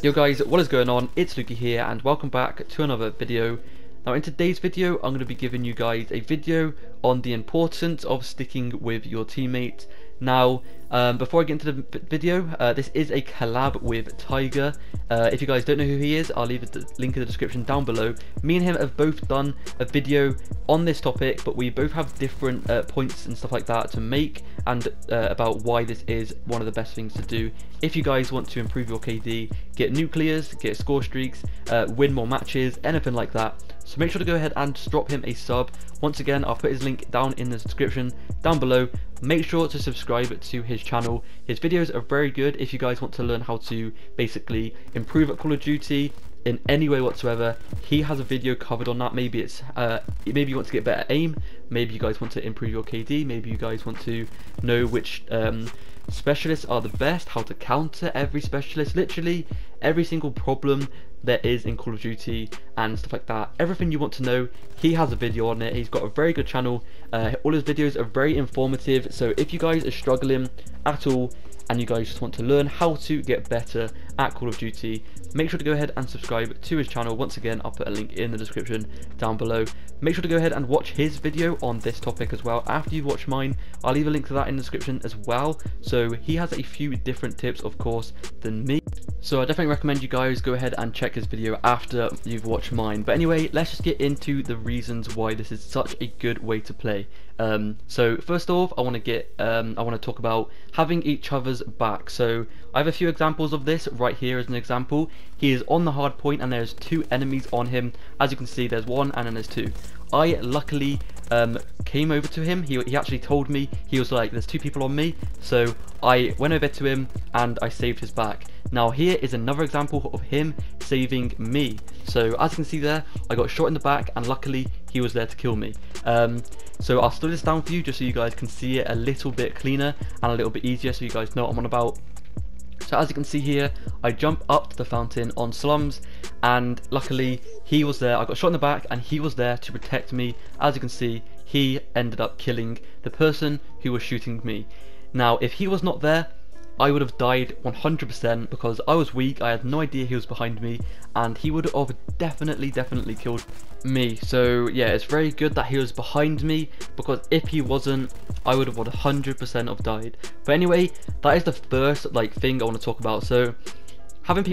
Yo guys, what is going on? It's Luki here and welcome back to another video. Now in today's video I'm going to be giving you guys a video on the importance of sticking with your teammates. Now before I get into the video, this is a collab with Tiger. If you guys don't know who he is, I'll leave the link in the description down below. Me and him have both done a video on this topic, but we both have different points and stuff like that to make, and about why this is one of the best things to do if you guys want to improve your KD, get nuclears, get score streaks, win more matches, anything like that. So make sure to go ahead and just drop him a sub. Once again, I'll put his link down in the description down below. Make sure to subscribe to his channel. His videos are very good if you guys want to learn how to basically improve at Call of Duty in any way whatsoever. He has a video covered on that. Maybe it's maybe you want to get better aim, maybe you guys want to improve your KD, maybe you guys want to know which specialists are the best, how to counter every specialist, literally every single problem there is in Call of Duty and stuff like that. Everything you want to know, he has a video on it. He's got a very good channel. All his videos are very informative, so if you guys are struggling at all and you guys just want to learn how to get better at Call of Duty, make sure to go ahead and subscribe to his channel. Once again, I'll put a link in the description down below. Make sure to go ahead and watch his video on this topic as well. After you've watched mine, I'll leave a link to that in the description as well. So he has a few different tips, of course, than me. So I definitely recommend you guys go ahead and check his video after you've watched mine. But anyway, let's just get into the reasons why this is such a good way to play. So first off, I want to talk about having each other's back. So I have a few examples of this right here as an example. He is on the hard point and there's two enemies on him. As you can see, there's one and then there's two. I luckily came over to him. He actually told me, he was like, there's two people on me. So I went over to him and I saved his back. Now here is another example of him saving me. So as you can see there, I got shot in the back and luckily he was there to kill me. So I'll slow this down for you just so you guys can see it a little bit cleaner and a little bit easier so you guys know what I'm on about. So as you can see here, I jump up to the fountain on slums and luckily he was there. I got shot in the back and he was there to protect me. As you can see, he ended up killing the person who was shooting me. Now if he was not there, I would have died 100% because I was weak, I had no idea he was behind me, and he would have definitely killed me. So yeah, it's very good that he was behind me, because if he wasn't, I would have 100% have died. But anyway, that is the first thing I want to talk about. So having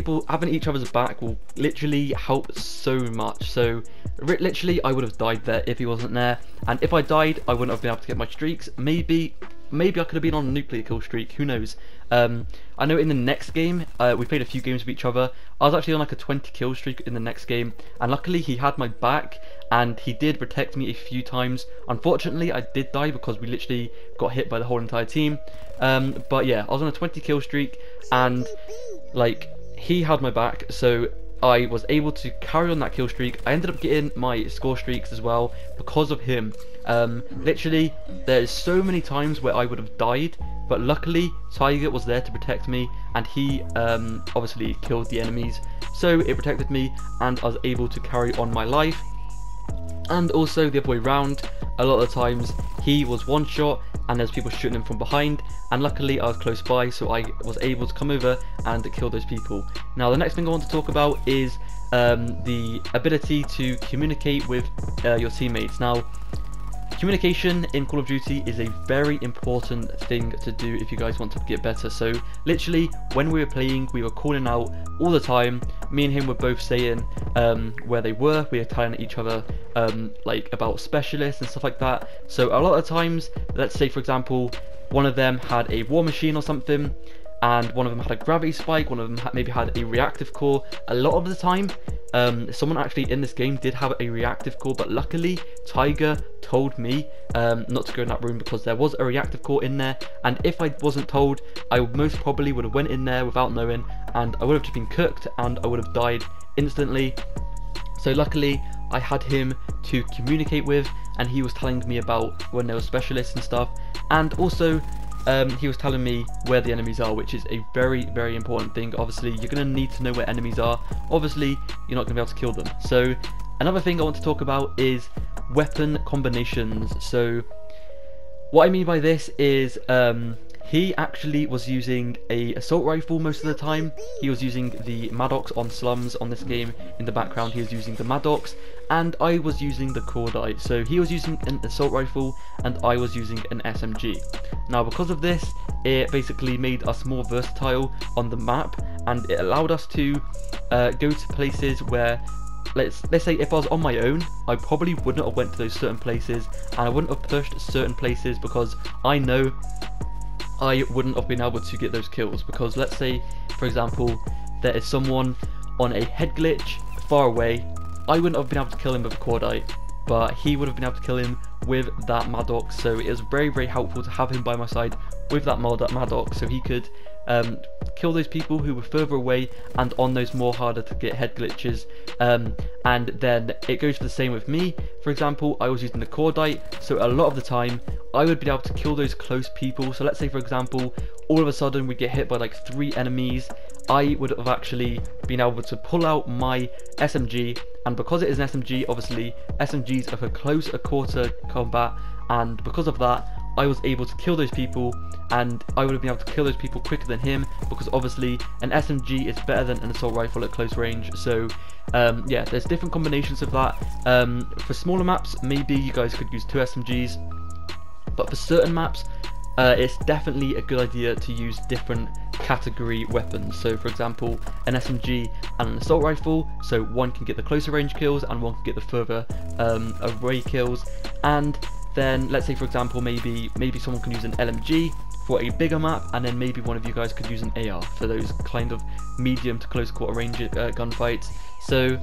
each other's back will literally help so much. So literally I would have died there if he wasn't there, and if I died I wouldn't have been able to get my streaks. Maybe I could have been on a nuclear kill streak, who knows. I know in the next game, we played a few games with each other. I was actually on like a 20 kill streak in the next game, and luckily he had my back and he did protect me a few times. Unfortunately I did die because we literally got hit by the whole entire team. But yeah, I was on a 20 kill streak and he had my back, so I was able to carry on that kill streak. I ended up getting my score streaks as well because of him. Literally there's so many times where I would have died, but luckily Tiger was there to protect me, and he obviously killed the enemies, so it protected me and I was able to carry on my life. And also the other way around, a lot of the times he was one shot and there's people shooting him from behind, and luckily I was close by, so I was able to come over and kill those people. Now the next thing I want to talk about is the ability to communicate with your teammates. Now communication in Call of Duty is a very important thing to do if you guys want to get better. So literally when we were playing, we were calling out all the time. Me and him were both saying where they were. We were telling each other about specialists and stuff like that. So a lot of times, let's say for example, one of them had a war machine or something, and one of them had a gravity spike, one of them maybe had a reactive core. A lot of the time, someone actually in this game did have a reactive core, but luckily Tiger told me not to go in that room because there was a reactive core in there, and if I wasn't told, I most probably would have went in there without knowing, and I would have just been cooked and I would have died instantly. So luckily I had him to communicate with, and he was telling me about when there were specialists and stuff, and also he was telling me where the enemies are, which is a very important thing. Obviously you're going to need to know where enemies are, obviously you're not going to be able to kill them. So another thing I want to talk about is weapon combinations. So what I mean by this is he actually was using a assault rifle most of the time. He was using the Maddox on slums on this game. In the background he was using the Maddox, and I was using the Cordite. So he was using an assault rifle and I was using an SMG. Now because of this, it basically made us more versatile on the map, and it allowed us to go to places where, let's say if I was on my own, I probably wouldn't have went to those certain places, and I wouldn't have pushed certain places because I know I wouldn't have been able to get those kills. Because let's say for example there is someone on a head glitch far away, I wouldn't have been able to kill him with a Cordite, but he would have been able to kill him with that Maddox. So it was very, very helpful to have him by my side with that Maddox, so he could kill those people who were further away and on those more harder to get head glitches. And then it goes for the same with me. For example, I was using the Cordite, so a lot of the time I would be able to kill those close people. So let's say for example all of a sudden we get hit by like 3 enemies, I would have actually been able to pull out my SMG, and because it is an SMG, obviously SMGs are for close quarter combat, and because of that I was able to kill those people, and I would have been able to kill those people quicker than him, because obviously an SMG is better than an assault rifle at close range. So yeah, there's different combinations of that. For smaller maps maybe you guys could use 2 SMGs, but for certain maps it's definitely a good idea to use different category weapons. So for example an SMG and an assault rifle, so one can get the closer range kills and one can get the further away kills. And then let's say for example maybe someone can use an LMG for a bigger map, and then maybe one of you guys could use an AR for those kind of medium to close quarter range gunfights. So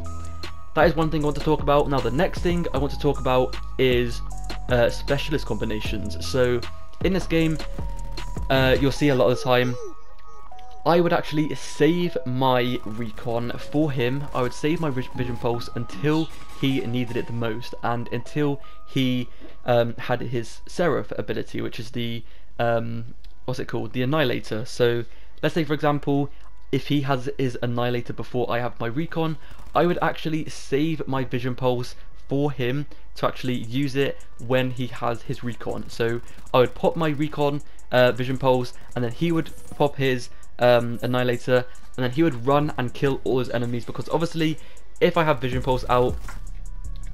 that is one thing I want to talk about. Now the next thing I want to talk about is specialist combinations. So in this game you'll see a lot of the time I would actually save my recon for him. I would save my vision pulse until he needed it the most, and until he had his Seraph ability, which is the what's it called, the Annihilator. So let's say for example if he has his Annihilator before I have my recon, I would actually save my vision pulse for him to actually use it when he has his recon. So I would pop my recon vision pulse, and then he would pop his Annihilator, and then he would run and kill all his enemies, because obviously if I have vision pulse out,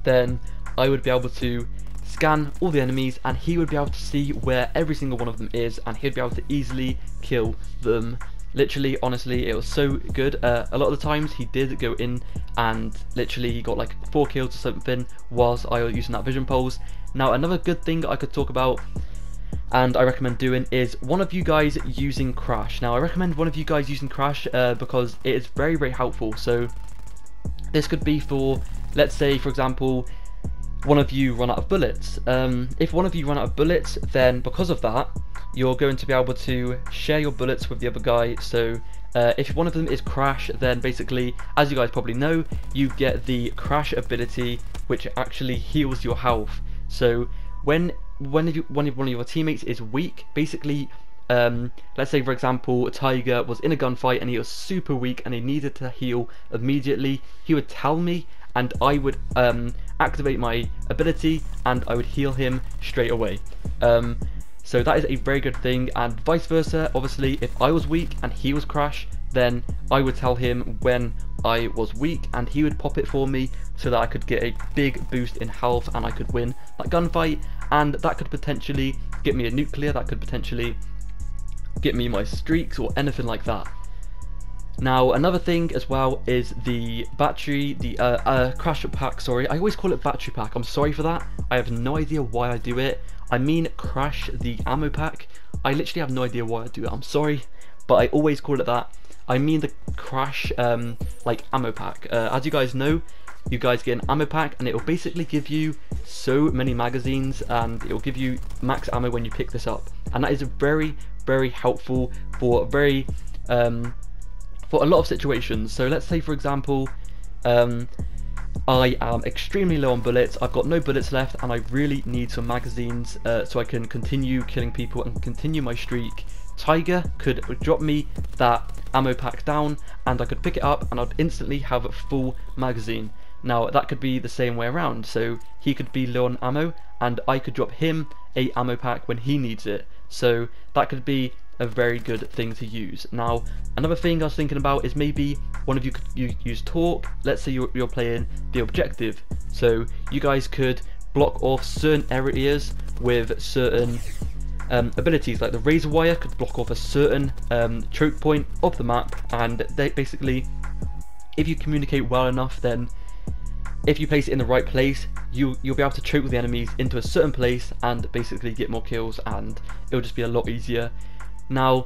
then I would be able to scan all the enemies and he would be able to see where every single one of them is, and he'd be able to easily kill them. Literally, honestly, it was so good. A lot of the times he did go in and literally he got like 4 kills or something whilst I was using that vision pulse. Now another good thing I could talk about and I recommend doing is one of you guys using Crash. Now I recommend one of you guys using Crash because it is very, very helpful. So this could be for, let's say for example, one of you run out of bullets. If one of you run out of bullets, then because of that you're going to be able to share your bullets with the other guy. So if one of them is Crash, then basically, as you guys probably know, you get the Crash ability, which actually heals your health. So when one of your teammates is weak, basically let's say for example Tiger was in a gunfight and he was super weak and he needed to heal immediately, he would tell me and I would activate my ability and I would heal him straight away. So that is a very good thing, and vice versa. Obviously if I was weak and he was Crash, then I would tell him when I was weak and he would pop it for me so that I could get a big boost in health and I could win that gunfight, and that could potentially get me a nuclear, that could potentially get me my streaks or anything like that. Now another thing as well is the battery, the crash pack, sorry, I always call it battery pack, I'm sorry for that, I have no idea why I do it. I mean crash the ammo pack, I literally have no idea why I do it, I'm sorry, but I always call it that. I mean the crash like ammo pack. As you guys know, you guys get an ammo pack and it will basically give you so many magazines and it will give you max ammo when you pick this up, and that is very, very helpful for a lot of situations. So let's say for example I am extremely low on bullets, I've got no bullets left and I really need some magazines so I can continue killing people and continue my streak. Tiger could drop me that ammo pack down and I could pick it up and I'd instantly have a full magazine. Now that could be the same way around, so he could be low on ammo and I could drop him a ammo pack when he needs it. so that could be a very good thing to use. Now, another thing I was thinking about is maybe one of you could use talk. Let's say you're playing the objective, so you guys could block off certain areas with certain abilities, like the razor wire could block off a certain choke point of the map, and they basically, if you communicate well enough, then if you place it in the right place, you'll be able to choke the enemies into a certain place and basically get more kills, and it'll just be a lot easier. Now,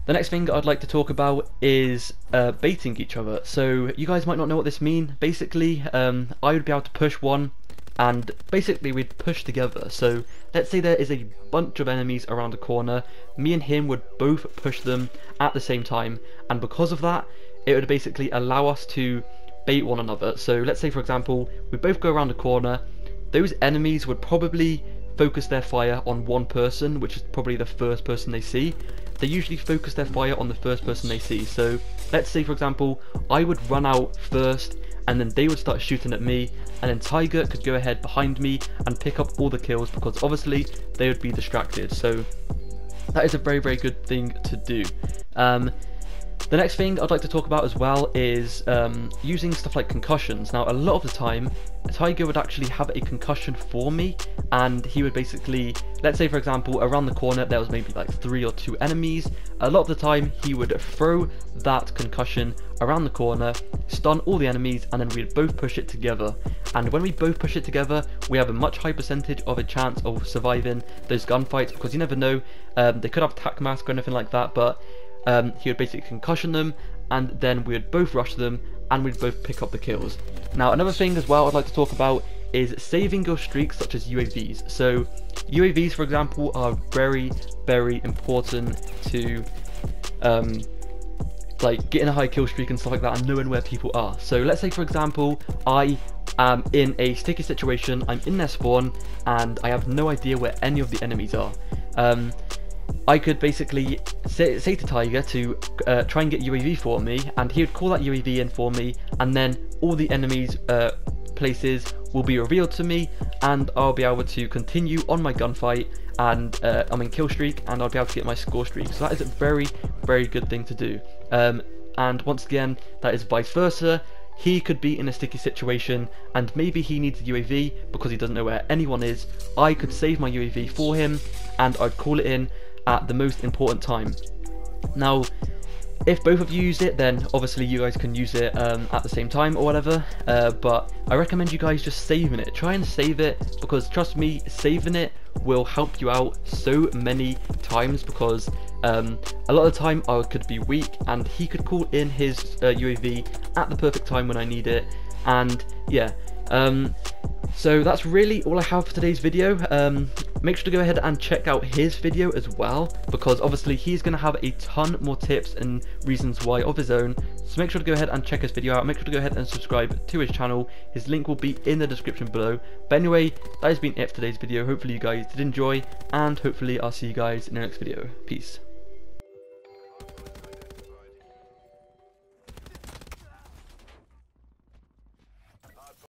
the next thing I'd like to talk about is baiting each other. So you guys might not know what this means. Basically, I would be able to push one, and basically we'd push together. So let's say there is a bunch of enemies around the corner, me and him would both push them at the same time, and because of that, it would basically allow us to bait one another. So let's say, for example, we both go around the corner, those enemies would probably focus their fire on one person, which is probably the first person they see. They usually focus their fire on the first person they see. So let's say, for example, I would run out first, and then they would start shooting at me, and then Tiger could go ahead behind me and pick up all the kills, because obviously they would be distracted. So that is a very, very good thing to do. The next thing I'd like to talk about as well is using stuff like concussions. Now, a lot of the time, Tiger would actually have a concussion for me, and he would basically, let's say for example, around the corner there was maybe like 3 or 2 enemies. A lot of the time he would throw that concussion around the corner, stun all the enemies, and then we'd both push it together. And when we both push it together, we have a much higher percentage of a chance of surviving those gunfights, because you never know, they could have tac mask or anything like that, but he would basically concussion them, and then we would both rush them, and we'd both pick up the kills. Now, another thing as well I'd like to talk about is saving your streaks, such as UAVs. So UAVs, for example, are very, very important to like getting a high kill streak and stuff like that, and knowing where people are. So let's say, for example, I am in a sticky situation, I'm in their spawn, and I have no idea where any of the enemies are. I could basically say to Tiger to try and get UAV for me, and he would call that UAV in for me, and then all the enemies' places will be revealed to me, and I'll be able to continue on my gunfight, and I'm in kill streak, and I'll be able to get my score streak. So that is a very, very good thing to do. And once again, that is vice versa. He could be in a sticky situation, and maybe he needs a UAV because he doesn't know where anyone is. I could save my UAV for him, and I'd call it in at the most important time. Now, if both of you use it, then obviously you guys can use it at the same time or whatever, but I recommend you guys just saving it. Try and save it, because trust me, saving it will help you out so many times, because a lot of the time I could be weak and he could call in his UAV at the perfect time when I need it. And yeah, so that's really all I have for today's video. Make sure to go ahead and check out his video as well, because obviously he's going to have a ton more tips and reasons why of his own. So make sure to go ahead and check his video out. Make sure to go ahead and subscribe to his channel. His link will be in the description below. But anyway, that has been it for today's video. Hopefully you guys did enjoy, and hopefully I'll see you guys in the next video. Peace.